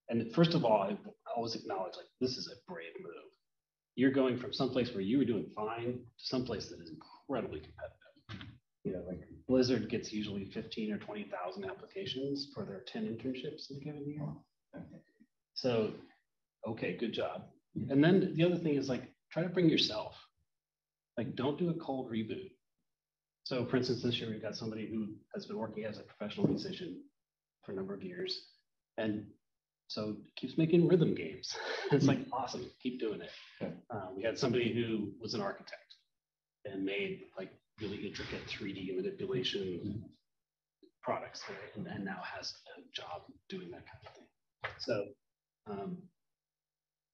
And first of all, I always acknowledge, like, this is a brave move. You're going from someplace where you were doing fine to someplace that is incredibly competitive. Like Blizzard gets usually 15 or 20,000 applications for their 10 internships in a given year. So, okay, good job. And then the other thing is, like, try to bring yourself. Like, don't do a cold reboot. So, for instance, this year we've got somebody who has been working as a professional musician for a number of years, and so keeps making rhythm games. It's like, awesome, keep doing it. We had somebody who was an architect and made like really intricate 3D manipulation products, and now has a job doing that kind of thing. So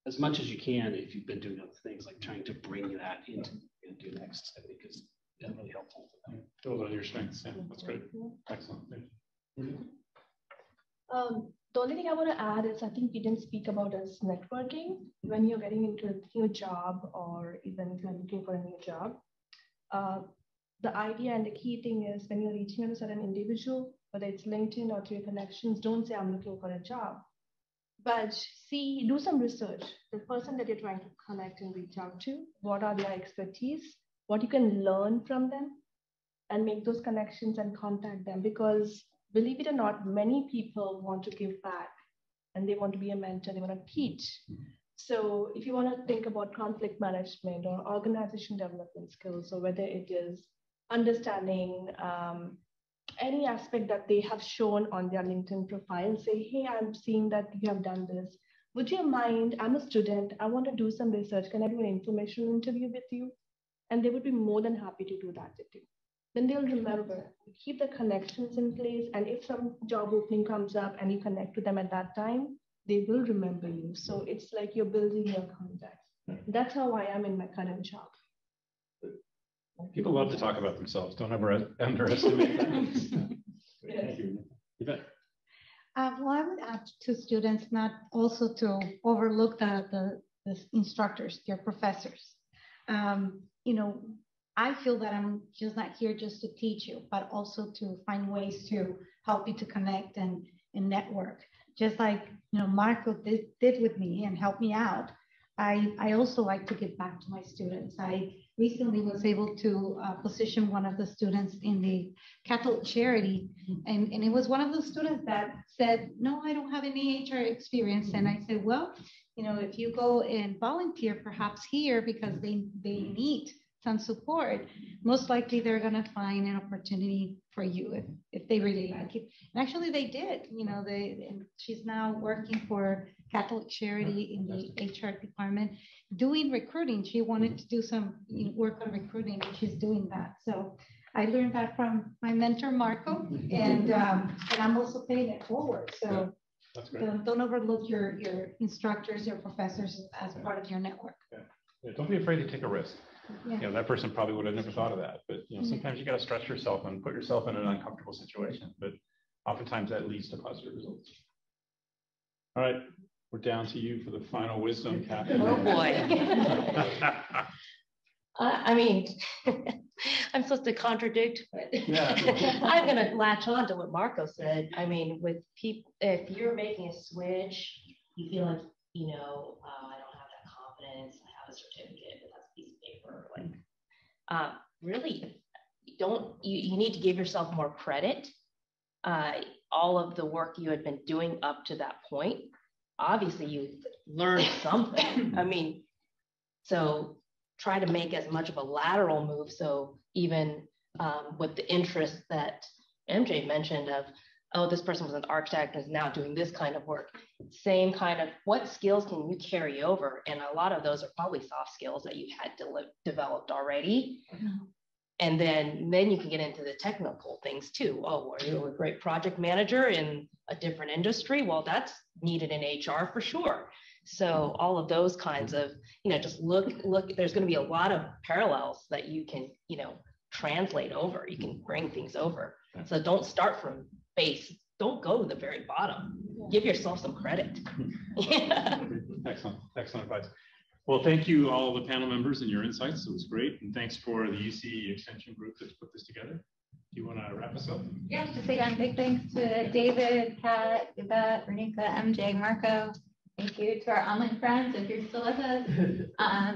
as much as you can, if you've been doing other things, like trying to bring that into next, I think is really helpful for them. Those are your strengths. Yeah, that's great. Excellent. The only thing I want to add is, I think we didn't speak about is networking when you're getting into a new job, or even if you're looking for a new job. The idea and the key thing is, when you're reaching out to a certain individual, whether it's LinkedIn or through your connections, don't say I'm looking for a job, but do some research. The person that you're trying to connect and reach out to, what are their expertise, what you can learn from them, and make those connections and contact them. Because believe it or not, many people want to give back and they want to be a mentor, they want to teach. So if you want to think about conflict management or organization development skills, or whether it is understanding any aspect that they have shown on their LinkedIn profile, say, hey, I'm seeing that you have done this. would you mind, I'm a student, I want to do some research. Can I do an informational interview with you? And they would be more than happy to do that with you. Then they'll remember, keep the connections in place. And if some job opening comes up and you connect to them at that time, they will remember you. So it's like you're building your contacts. That's how I am in my current job. People love to talk about themselves. Don't ever underestimate that. Thank you. Yvette. Well, I would add to students not also to overlook the instructors, their professors. You know, I feel that I'm just not here just to teach you, but also to find ways to help you to connect and network. Just like, you know, Marco did with me and helped me out. I also like to give back to my students. I recently was able to position one of the students in the Catholic charity. And it was one of the students that said, no, I don't have any HR experience. And I said, well, you know, if you go and volunteer perhaps here because they need some support, most likely they're going to find an opportunity for you if they really like it. And actually they did, you know, she's now working for Catholic charity in the HR department doing recruiting. She wanted to do some work on recruiting and she's doing that. So I learned that from my mentor, Marco, and I'm also paying it forward. So don't overlook your instructors, your professors as part of your network. Yeah, don't be afraid to take a risk. Yeah. You know, that person probably would have never thought of that, but you know, sometimes you got to stretch yourself and put yourself in an uncomfortable situation, but oftentimes that leads to positive results. All right, we're down to you for the final wisdom, Kathy. Oh boy. I mean, I'm supposed to contradict, but yeah. I'm going to latch on to what Marco said. I mean, with people, if you're making a switch, you feel like, you know, I don't have that confidence. I have a certificate, but that's a piece of paper. Like, really, you need to give yourself more credit. All of the work you had been doing up to that point, obviously you learned something. I mean, so try to make as much of a lateral move. So even with the interest that MJ mentioned of, oh, this person was an architect and is now doing this kind of work. Same kind of, what skills can you carry over? And a lot of those are probably soft skills that you had developed already. Mm-hmm. And then you can get into the technical things too. Oh, are you a great project manager in a different industry? Well, that's needed in HR for sure. So all of those kinds of, you know, just look, there's going to be a lot of parallels that you can, you know, translate over. You can bring things over. So don't start from base. Don't go to the very bottom. Give yourself some credit. Yeah. Excellent advice. Well, thank you all the panel members and your insights. It was great. And thanks for the UC Extension group that's put this together. Do you want to wrap us up? Yeah, just again, big thanks to David, Kat, Yvette, Renuka, MJ, Marco. Thank you to our online friends if you're still with us.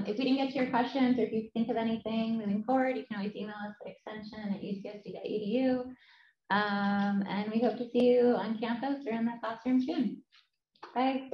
If we didn't get to your questions or if you think of anything moving forward, you can always email us at extension@ucsc.edu. And we hope to see you on campus or in the classroom soon. Bye.